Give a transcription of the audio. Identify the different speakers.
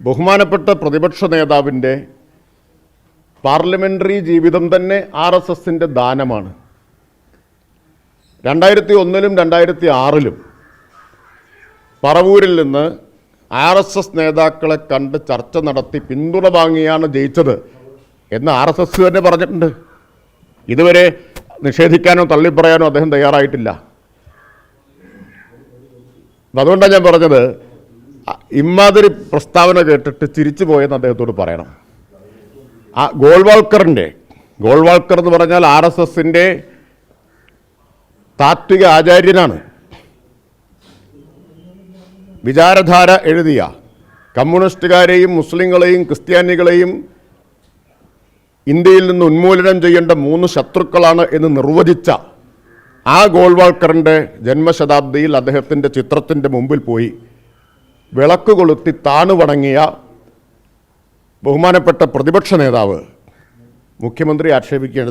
Speaker 1: ബഹുമാനപ്പെട്ട പ്രതിപക്ഷ നേതാവിൻ്റെ പാർലമെൻ്ററി ജീവിതം തന്നെ RSSൻ്റെ ദാനമാണ്. 2001-ലും 2006-ലും പറവൂരിൽ നിന്ന് RSS നേതാക്കളെ കണ്ട് ചർച്ച നടത്തി പിന്തുണ വാങ്ങിയാണ് ജയിച്ചത് എന്ന് RSS തന്നെ പറഞ്ഞിട്ടുണ്ട്. ഇതുവരെ നിഷേധിക്കാനോ തള്ളിപ്പറയാനോ അദ്ദേഹം തയ്യാറായിട്ടില്ല. അതുകൊണ്ടാണ് ഞാൻ പറഞ്ഞത്, ഇമാതിരി പ്രസ്താവന കേട്ടിട്ട് ചിരിച്ചു പോയെന്ന് അദ്ദേഹത്തോട് പറയണം. ഗോൾവാൾക്കർ എന്ന് പറഞ്ഞാൽ RSSൻ്റെ താത്വിക ആചാര്യനാണ്. വിചാരധാര എഴുതിയ, കമ്മ്യൂണിസ്റ്റുകാരെയും മുസ്ലിങ്ങളെയും ക്രിസ്ത്യാനികളെയും ഇന്ത്യയിൽ നിന്ന് ഉന്മൂലനം ചെയ്യേണ്ട 3 ശത്രുക്കളാണ് എന്ന് നിർവചിച്ച ആ ഗോൾവാൾക്കറിൻ്റെ ജന്മശതാബ്ദിയിൽ അദ്ദേഹത്തിൻ്റെ ചിത്രത്തിൻ്റെ മുമ്പിൽ പോയി വിളക്ക് കൊളുത്തി താണുവണങ്ങിയ ബഹുമാനപ്പെട്ട പ്രതിപക്ഷ നേതാവ് മുഖ്യമന്ത്രി ആക്ഷേപിക്കേണ്ട